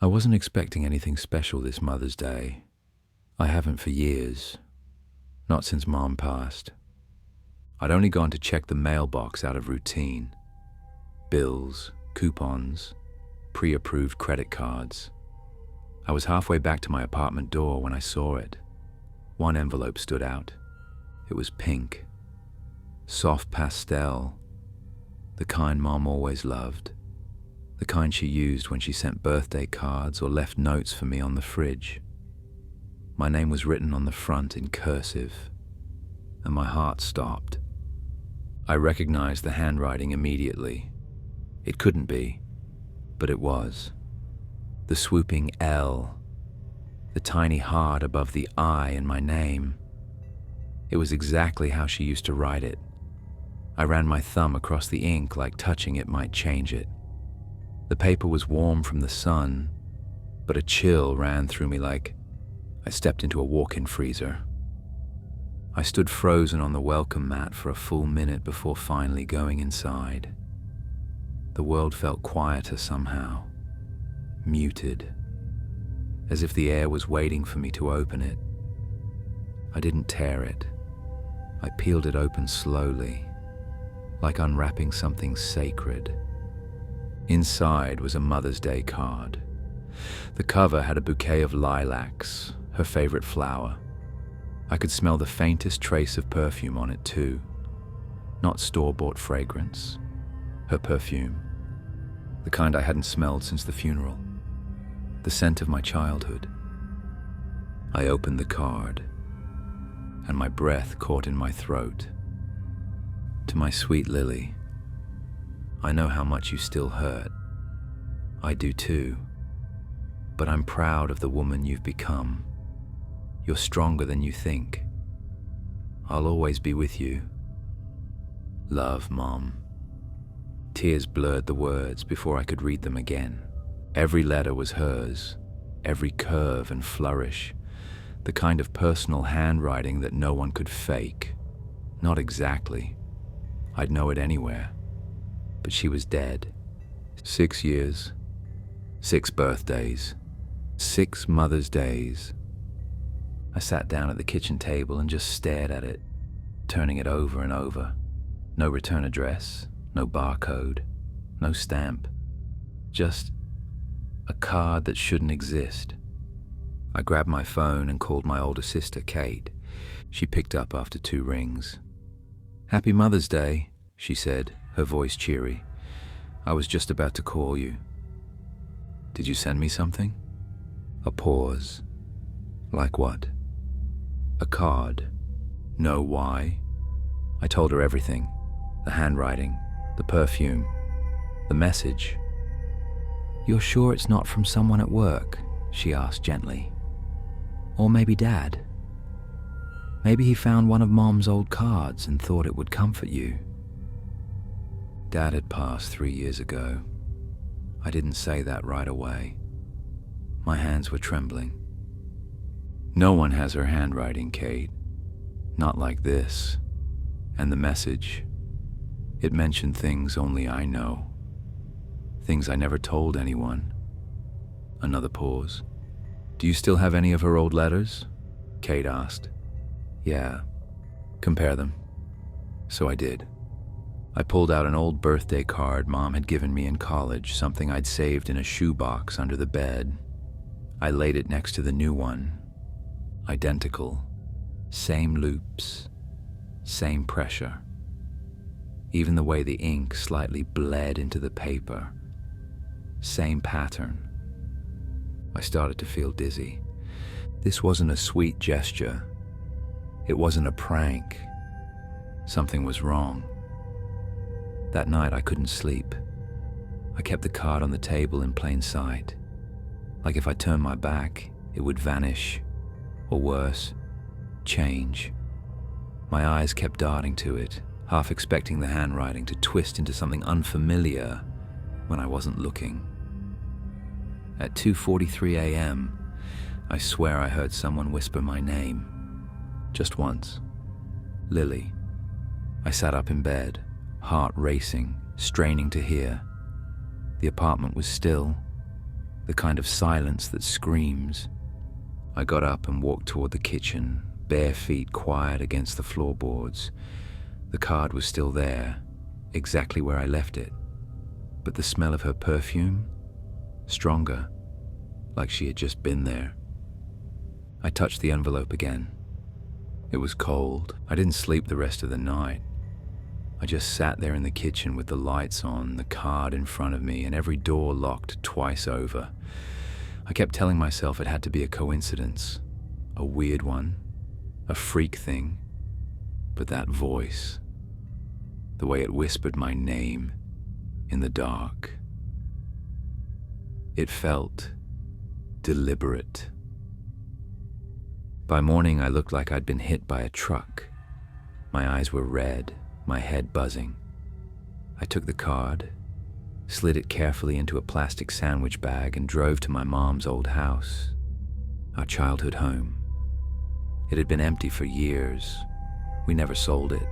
I wasn't expecting anything special this Mother's Day. I haven't for years. Not since Mom passed. I'd only gone to check the mailbox out of routine. Bills, coupons, pre-approved credit cards. I was halfway back to my apartment door when I saw it. One envelope stood out. It was pink. Soft pastel. The kind Mom always loved. The kind she used when she sent birthday cards or left notes for me on the fridge. My name was written on the front in cursive, and my heart stopped. I recognized the handwriting immediately. It couldn't be, but it was. The swooping L, the tiny heart above the I in my name. It was exactly how she used to write it. I ran my thumb across the ink like touching it might change it. The paper was warm from the sun, but a chill ran through me like I stepped into a walk-in freezer. I stood frozen on the welcome mat for a full minute before finally going inside. The world felt quieter somehow, muted, as if the air was waiting for me to open it. I didn't tear it. I peeled it open slowly, like unwrapping something sacred. Inside was a Mother's Day card. The cover had a bouquet of lilacs, her favorite flower. I could smell the faintest trace of perfume on it too. Not store-bought fragrance. Her perfume. The kind I hadn't smelled since the funeral. The scent of my childhood. I opened the card, and my breath caught in my throat. To my sweet Lily, I know how much you still hurt. I do too. But I'm proud of the woman you've become. You're stronger than you think. I'll always be with you. Love, Mom. Tears blurred the words before I could read them again. Every letter was hers, every curve and flourish, the kind of personal handwriting that no one could fake. Not exactly. I'd know it anywhere. But she was dead. 6 years, 6 birthdays, 6 Mother's Days. I sat down at the kitchen table and just stared at it, turning it over and over. No return address, no barcode, no stamp. Just a card that shouldn't exist. I grabbed my phone and called my older sister, Kate. She picked up after 2 rings. "Happy Mother's Day," she said, her voice cheery. "I was just about to call you." "Did you send me something?" A pause. "Like what?" "A card." "No, why?" I told her everything. The handwriting, the perfume, the message. "You're sure it's not from someone at work?" she asked gently. "Or maybe Dad? Maybe he found one of Mom's old cards and thought it would comfort you." Dad had passed 3 years ago. I didn't say that right away. My hands were trembling. No one has her handwriting, Kate. Not like this. And the message, it mentioned things only I know. Things I never told anyone. Another pause. "Do you still have any of her old letters?" Kate asked. "Yeah." "Compare them." So I did. I pulled out an old birthday card Mom had given me in college, something I'd saved in a shoebox under the bed. I laid it next to the new one. Identical. Same loops. Same pressure. Even the way the ink slightly bled into the paper. Same pattern. I started to feel dizzy. This wasn't a sweet gesture. It wasn't a prank. Something was wrong. That night I couldn't sleep. I kept the card on the table in plain sight. Like if I turned my back, it would vanish. Or worse, change. My eyes kept darting to it, half expecting the handwriting to twist into something unfamiliar when I wasn't looking. At 2:43 a.m., I swear I heard someone whisper my name. Just once. Lily. I sat up in bed, heart racing, straining to hear. The apartment was still. the kind of silence that screams. I got up and walked toward the kitchen, bare feet quiet against the floorboards. The card was still there, exactly where I left it, but the smell of her perfume, stronger, like she had just been there. I touched the envelope again. It was cold. I didn't sleep the rest of the night. I just sat there in the kitchen with the lights on, the card in front of me, and every door locked twice over. I kept telling myself it had to be a coincidence, a weird one, a freak thing. But that voice, the way it whispered my name in the dark, it felt deliberate. By morning, I looked like I'd been hit by a truck. My eyes were red, my head buzzing. I took the card, slid it carefully into a plastic sandwich bag, and drove to my mom's old house, our childhood home. It had been empty for years. We never sold it,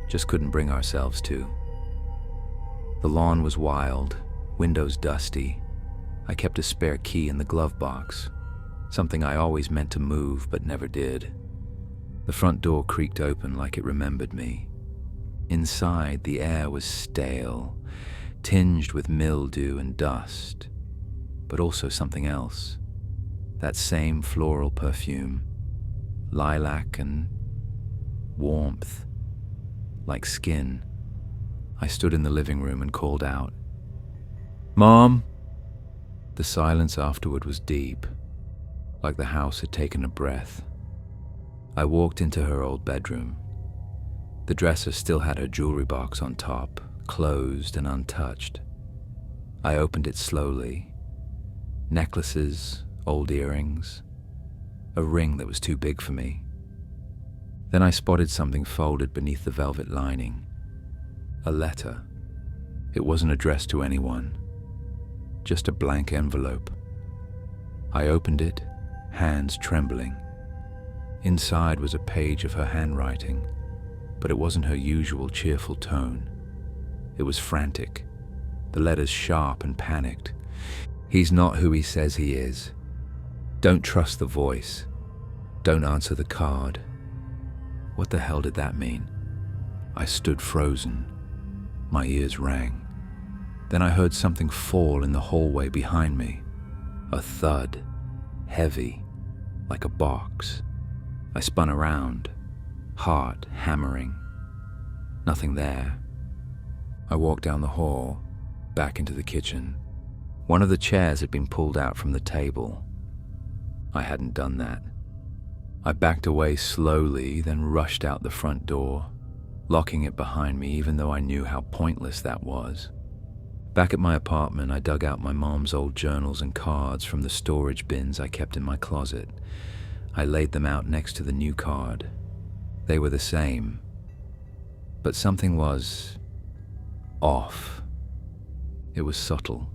just couldn't bring ourselves to. The lawn was wild, windows dusty. I kept a spare key in the glove box, something I always meant to move but never did. The front door creaked open like it remembered me. Inside, the air was stale, tinged with mildew and dust, but also something else. That same floral perfume, lilac and warmth, like skin. I stood in the living room and called out, "Mom!" The silence afterward was deep, like the house had taken a breath. I walked into her old bedroom. The dresser still had her jewelry box on top, closed and untouched. I opened it slowly. Necklaces, old earrings, a ring that was too big for me. Then I spotted something folded beneath the velvet lining. A letter. It wasn't addressed to anyone, just a blank envelope. I opened it, hands trembling. Inside was a page of her handwriting, but it wasn't her usual cheerful tone. It was frantic, the letters sharp and panicked. "He's not who he says he is. Don't trust the voice. Don't answer the card." What the hell did that mean? I stood frozen. My ears rang. Then I heard something fall in the hallway behind me. A thud, heavy, like a box. I spun around, heart hammering. Nothing there. I walked down the hall, back into the kitchen. One of the chairs had been pulled out from the table. I hadn't done that. I backed away slowly, then rushed out the front door, locking it behind me even though I knew how pointless that was. Back at my apartment, I dug out my mom's old journals and cards from the storage bins I kept in my closet. I laid them out next to the new card. They were the same, but something was off. It was subtle.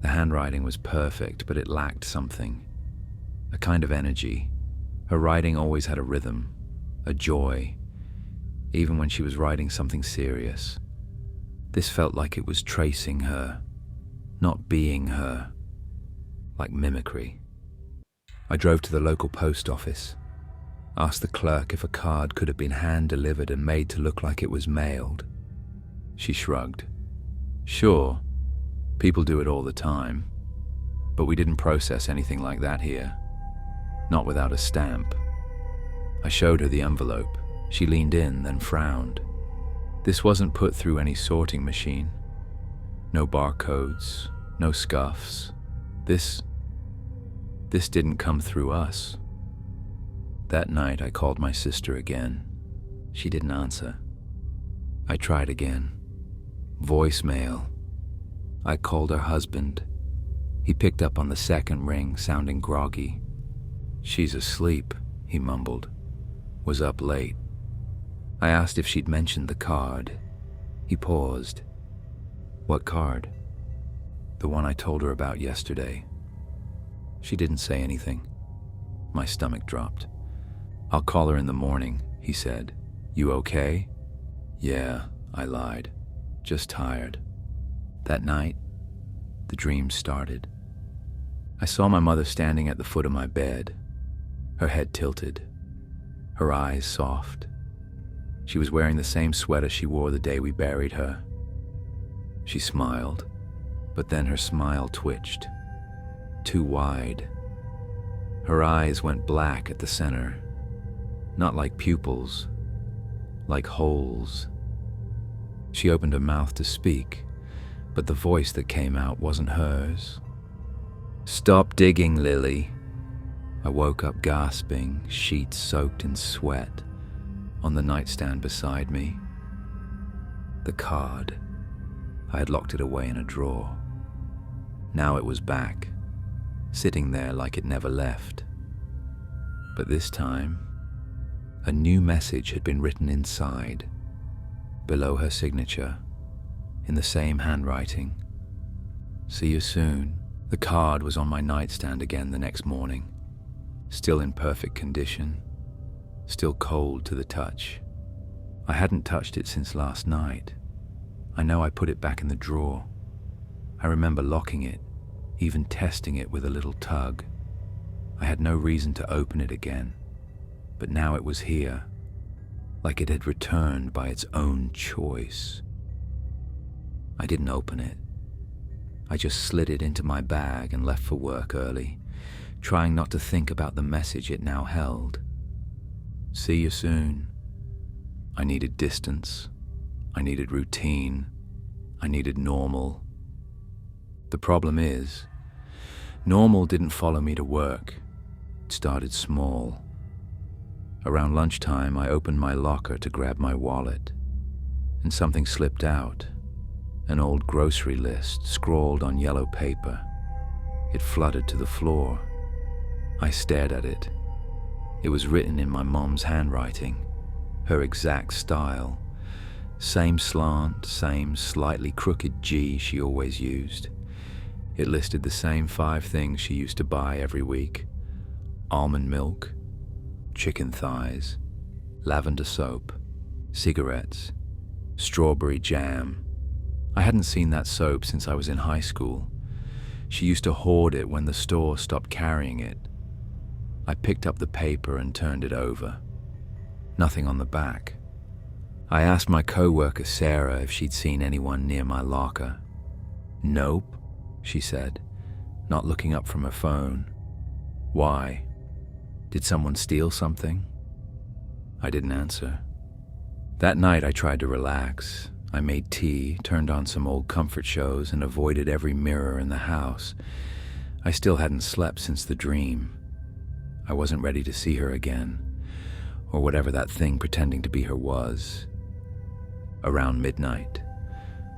The handwriting was perfect, but it lacked something, a kind of energy. Her writing always had a rhythm, a joy, even when she was writing something serious. This felt like it was tracing her, not being her, like mimicry. I drove to the local post office, asked the clerk if a card could have been hand-delivered and made to look like it was mailed. She shrugged. "Sure, people do it all the time, but we didn't process anything like that here. Not without a stamp." I showed her the envelope. She leaned in, then frowned. This wasn't put through any sorting machine. No barcodes, no scuffs. This didn't come through us. That night, I called my sister again. She didn't answer. I tried again. Voicemail. I called her husband. He picked up on the second ring, sounding groggy. "She's asleep," he mumbled. "Was up late." I asked if she'd mentioned the card. He paused. "What card?" "The one I told her about yesterday." She didn't say anything. My stomach dropped. "I'll call her in the morning," he said. "You okay?" "Yeah," I lied. "Just tired." That night, the dream started. I saw my mother standing at the foot of my bed, her head tilted, her eyes soft. She was wearing the same sweater she wore the day we buried her. She smiled, but then her smile twitched, too wide. Her eyes went black at the center, not like pupils, like holes. She opened her mouth to speak, but the voice that came out wasn't hers. "Stop digging, Lily." I woke up gasping, sheets soaked in sweat, on the nightstand beside me. The card. I had locked it away in a drawer. Now it was back, sitting there like it never left. But this time, a new message had been written inside, below her signature, in the same handwriting. "See you soon." The card was on my nightstand again the next morning, still in perfect condition, still cold to the touch. I hadn't touched it since last night. I know I put it back in the drawer. I remember locking it, even testing it with a little tug. I had no reason to open it again, but now it was here, like it had returned by its own choice. I didn't open it. I just slid it into my bag and left for work early, trying not to think about the message it now held. See you soon. I needed distance. I needed routine. I needed normal. The problem is, normal didn't follow me to work. It started small. Around lunchtime, I opened my locker to grab my wallet, and something slipped out. An old grocery list scrawled on yellow paper. It fluttered to the floor. I stared at it. It was written in my mom's handwriting, her exact style. Same slant, same slightly crooked G she always used. It listed the same 5 things she used to buy every week: almond milk, chicken thighs, lavender soap, cigarettes, strawberry jam. I hadn't seen that soap since I was in high school. She used to hoard it when the store stopped carrying it. I picked up the paper and turned it over. Nothing on the back. I asked my coworker Sarah if she'd seen anyone near my locker. "Nope," she said, not looking up from her phone. "Why? Did someone steal something?" I didn't answer. That night I tried to relax. I made tea, turned on some old comfort shows, and avoided every mirror in the house. I still hadn't slept since the dream. I wasn't ready to see her again, or whatever that thing pretending to be her was. Around midnight,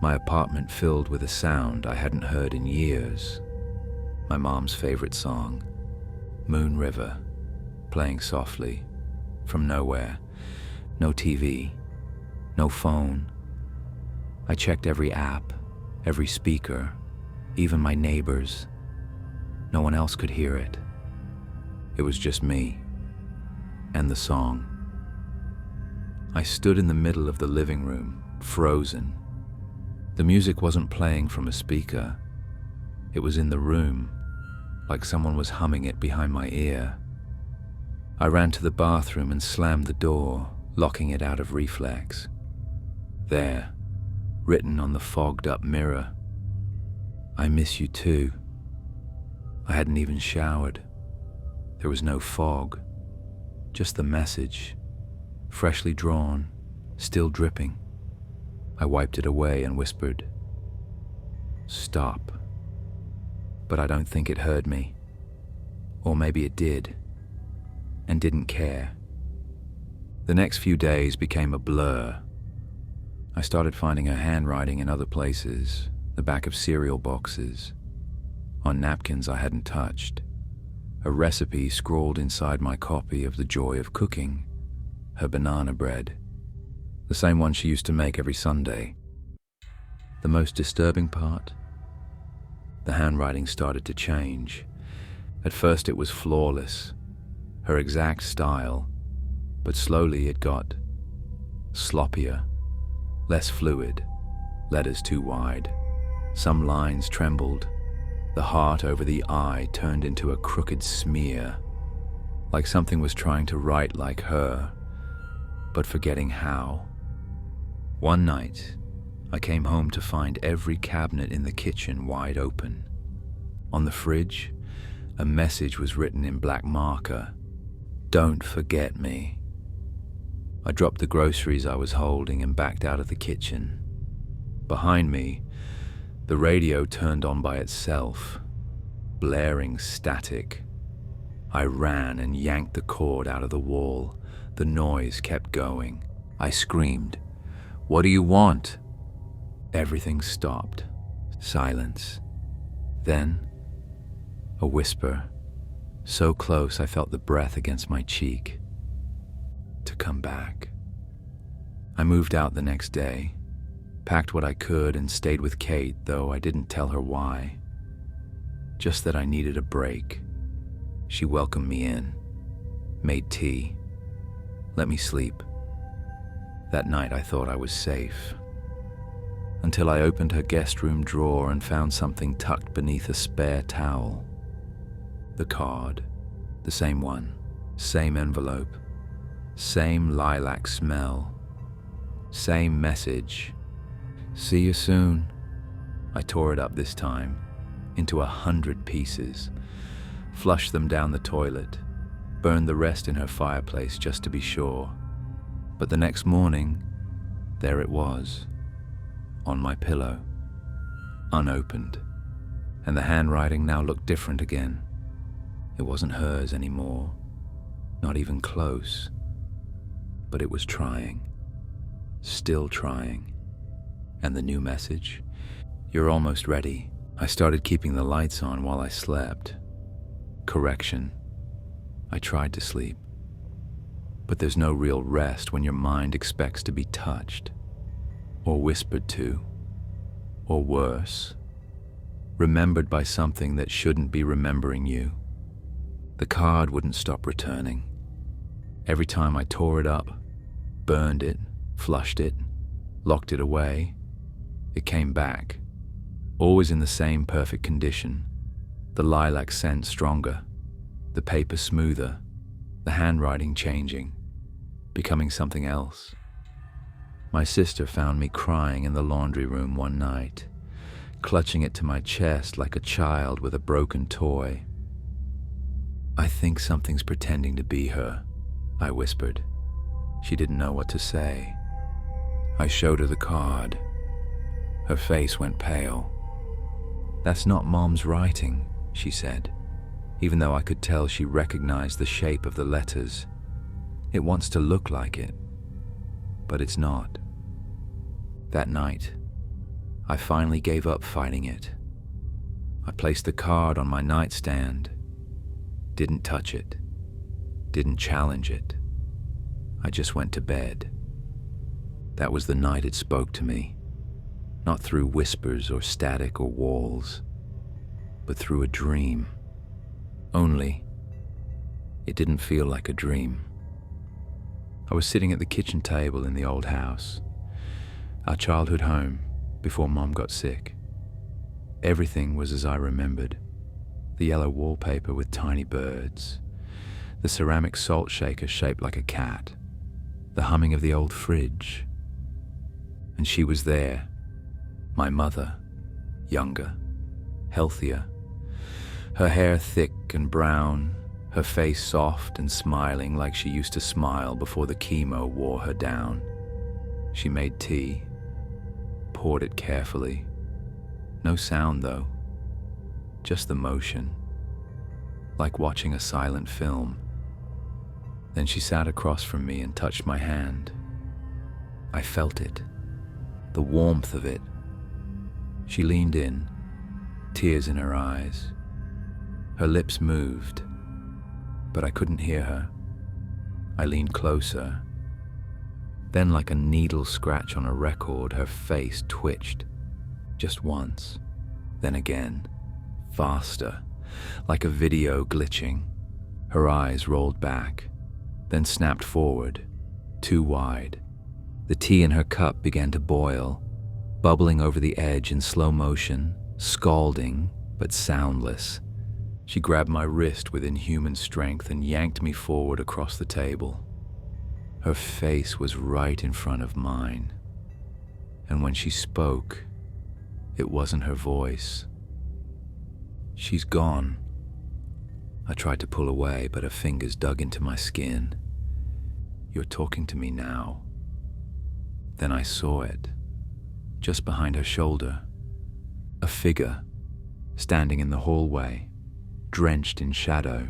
my apartment filled with a sound I hadn't heard in years. My mom's favorite song, Moon River, playing softly, from nowhere. No TV, no phone. I checked every app, every speaker, even my neighbors. No one else could hear it. It was just me and the song. I stood in the middle of the living room, frozen. The music wasn't playing from a speaker. It was in the room, like someone was humming it behind my ear. I ran to the bathroom and slammed the door, locking it out of reflex. There, written on the fogged-up mirror, "I miss you too." I hadn't even showered. There was no fog, just the message, freshly drawn, still dripping. I wiped it away and whispered, "Stop." But I don't think it heard me. Or maybe it did, and didn't care. The next few days became a blur. I started finding her handwriting in other places, the back of cereal boxes, on napkins I hadn't touched, a recipe scrawled inside my copy of The Joy of Cooking, her banana bread, the same one she used to make every Sunday. The most disturbing part? The handwriting started to change. At first it was flawless, her exact style, but slowly it got sloppier, less fluid, letters too wide. Some lines trembled, The heart over the I turned into a crooked smear, like something was trying to write like her, but forgetting how. One night, I came home to find every cabinet in the kitchen wide open. On the fridge, a message was written in black marker, "Don't forget me." I dropped the groceries I was holding and backed out of the kitchen. Behind me, the radio turned on by itself, blaring static. I ran and yanked the cord out of the wall. The noise kept going. I screamed, "What do you want?" Everything stopped. Silence. Then, a whisper, so close I felt the breath against my cheek. To come back. I moved out the next day, packed what I could and stayed with Kate, though I didn't tell her why. Just that I needed a break. She welcomed me in, made tea, let me sleep. That night I thought I was safe, until I opened her guest room drawer and found something tucked beneath a spare towel. The card, the same one, same envelope, same lilac smell, same message. "See you soon." I tore it up this time, into 100 pieces, flushed them down the toilet, burned the rest in her fireplace just to be sure. But the next morning, there it was, on my pillow, unopened, and the handwriting now looked different again. It wasn't hers anymore, not even close, but it was trying, still trying. And the new message, "You're almost ready." I started keeping the lights on while I slept. Correction, I tried to sleep. But there's no real rest when your mind expects to be touched, or whispered to, or worse, remembered by something that shouldn't be remembering you. The card wouldn't stop returning. Every time I tore it up, burned it, flushed it, locked it away, it came back, always in the same perfect condition, the lilac scent stronger, the paper smoother, the handwriting changing, becoming something else. My sister found me crying in the laundry room one night, clutching it to my chest like a child with a broken toy. "I think something's pretending to be her," I whispered. She didn't know what to say. I showed her the card. Her face went pale. "That's not Mom's writing," she said, even though I could tell she recognized the shape of the letters. "It wants to look like it, but it's not." That night, I finally gave up fighting it. I placed the card on my nightstand, didn't touch it, didn't challenge it. I just went to bed. That was the night it spoke to me, not through whispers or static or walls, but through a dream. Only, it didn't feel like a dream. I was sitting at the kitchen table in the old house, our childhood home, before Mom got sick. Everything was as I remembered. The yellow wallpaper with tiny birds, the ceramic salt shaker shaped like a cat, the humming of the old fridge. And she was there, my mother, younger, healthier, her hair thick and brown, her face soft and smiling like she used to smile before the chemo wore her down. She made tea, poured it carefully. No sound though, just the motion, like watching a silent film. Then she sat across from me and touched my hand. I felt it, the warmth of it. She leaned in, tears in her eyes. Her lips moved, but I couldn't hear her. I leaned closer. Then, like a needle scratch on a record, her face twitched, just once, then again, faster, like a video glitching. Her eyes rolled back, then snapped forward, too wide. The tea in her cup began to boil, bubbling over the edge in slow motion, scalding, but soundless. She grabbed my wrist with inhuman strength and yanked me forward across the table. Her face was right in front of mine, and when she spoke, it wasn't her voice. "She's gone." I tried to pull away, but her fingers dug into my skin. "You're talking to me now." Then I saw it, just behind her shoulder. A figure, standing in the hallway, drenched in shadow.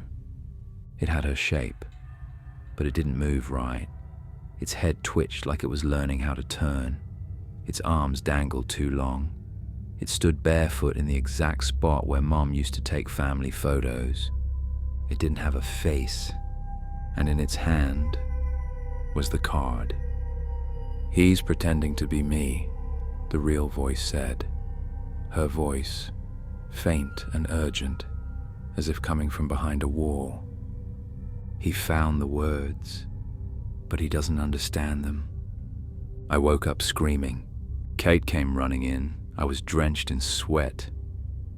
It had her shape, but it didn't move right. Its head twitched like it was learning how to turn. Its arms dangled too long. It stood barefoot in the exact spot where Mom used to take family photos. It didn't have a face, and in its hand was the card. "He's pretending to be me," the real voice said. Her voice, faint and urgent, as if coming from behind a wall. "He found the words, but he doesn't understand them." I woke up screaming. Kate came running in. I was drenched in sweat,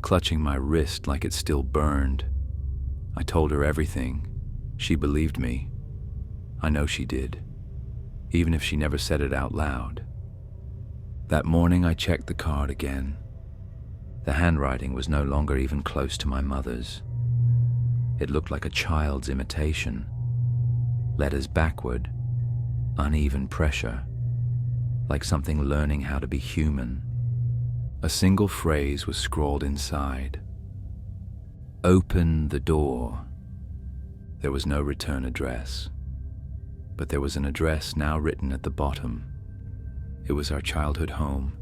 clutching my wrist like it still burned. I told her everything. She believed me. I know she did, even if she never said it out loud. That morning I checked the card again. The handwriting was no longer even close to my mother's. It looked like a child's imitation. Letters backward, uneven pressure, like something learning how to be human. A single phrase was scrawled inside. "Open the door." There was no return address, but there was an address now written at the bottom. It was our childhood home,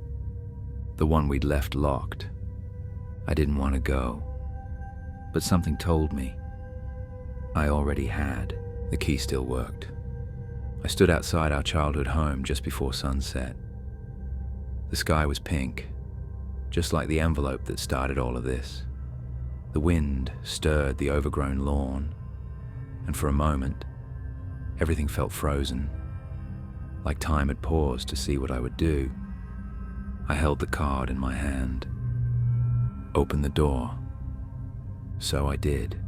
the one we'd left locked. I didn't want to go, but something told me. I already had. The key still worked. I stood outside our childhood home just before sunset. The sky was pink, just like the envelope that started all of this. The wind stirred the overgrown lawn, and for a moment, everything felt frozen, like time had paused to see what I would do. I held the card in my hand. "Open the door." So I did.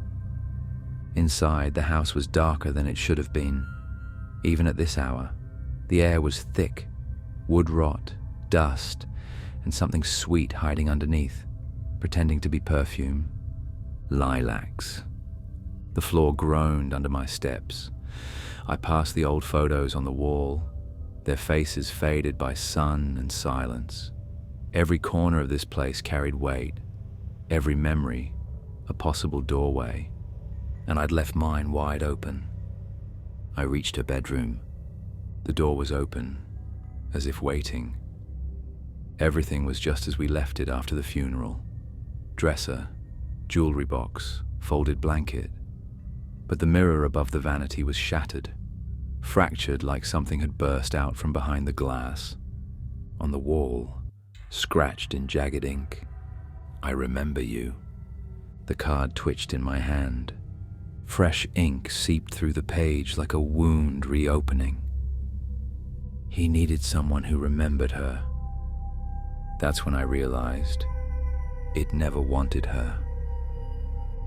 Inside, the house was darker than it should have been. Even at this hour, the air was thick, wood rot, dust, and something sweet hiding underneath, pretending to be perfume. Lilacs. The floor groaned under my steps. I passed the old photos on the wall, their faces faded by sun and silence. Every corner of this place carried weight, every memory a possible doorway, and I'd left mine wide open. I reached her bedroom. The door was open, as if waiting. Everything was just as we left it after the funeral. Dresser, jewelry box, folded blanket. But the mirror above the vanity was shattered, fractured like something had burst out from behind the glass. On the wall, scratched in jagged ink, "I remember you." The card twitched in my hand. Fresh ink seeped through the page like a wound reopening. He needed someone who remembered her. That's when I realized it never wanted her.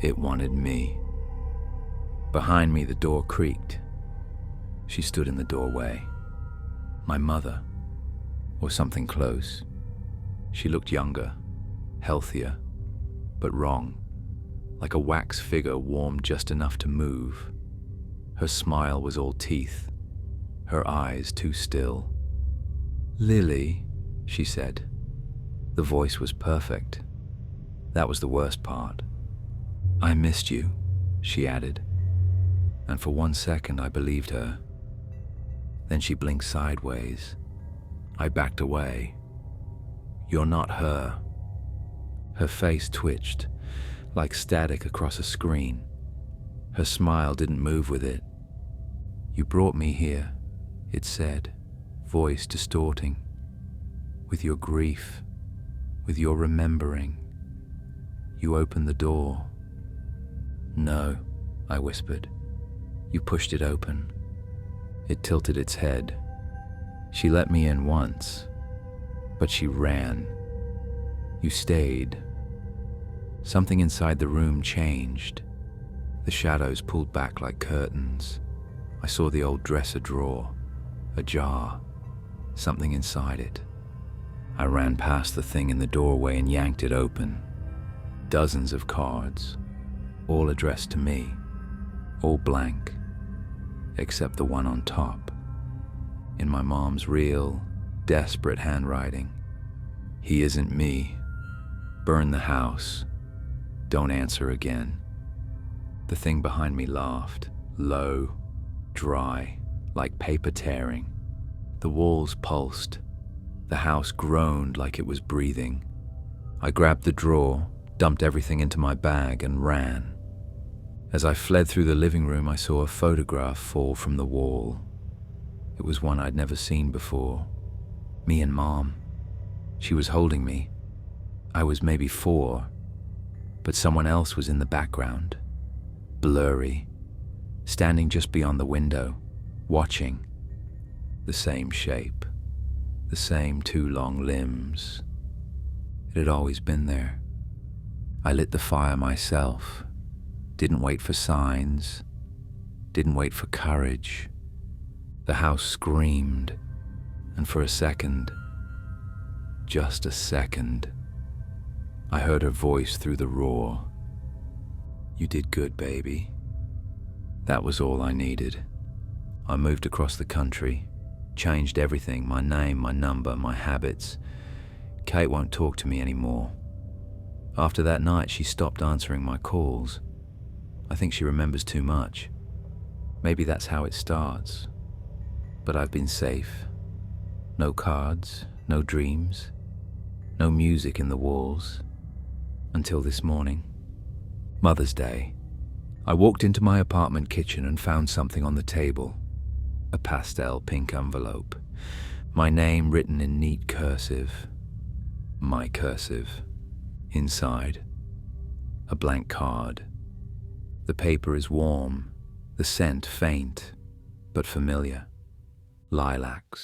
It wanted me. Behind me, the door creaked. She stood in the doorway. My mother, or something close. She looked younger, healthier, but wrong, like a wax figure warmed just enough to move. Her smile was all teeth, her eyes too still. "Lily," she said. The voice was perfect. That was the worst part. "I missed you," she added. And for 1 second I believed her. Then she blinked sideways. I backed away. "You're not her." Her face twitched, like static across a screen. Her smile didn't move with it. "You brought me here," it said, voice distorting. "With your grief, with your remembering. You opened the door." "No," I whispered. "You pushed it open." It tilted its head. "She let me in once, but she ran. You stayed. Something inside the room changed. The shadows pulled back like curtains. I saw the old dresser drawer, ajar, something inside it. I ran past the thing in the doorway and yanked it open. Dozens of cards, all addressed to me, all blank, except the one on top. In my mom's real, desperate handwriting. He isn't me. Burn the house. Don't answer again. The thing behind me laughed, low, dry, like paper tearing. The walls pulsed. The house groaned like it was breathing. I grabbed the drawer, dumped everything into my bag, and ran. As I fled through the living room, I saw a photograph fall from the wall. It was one I'd never seen before. Me and Mom. She was holding me. I was maybe 4, but someone else was in the background, blurry, standing just beyond the window, watching. The same shape, the same 2 long limbs. It had always been there. I lit the fire myself, didn't wait for signs, didn't wait for courage. The house screamed, and for a second, just a second, I heard her voice through the roar. "You did good, baby." That was all I needed. I moved across the country, changed everything, my name, my number, my habits. Kate won't talk to me anymore. After that night, she stopped answering my calls. I think she remembers too much. Maybe that's how it starts. But I've been safe. No cards, no dreams, no music in the walls. Until this morning. Mother's Day. I walked into my apartment kitchen and found something on the table. A pastel pink envelope. My name written in neat cursive. My cursive. Inside, a blank card. The paper is warm, the scent faint, but familiar. Lilacs.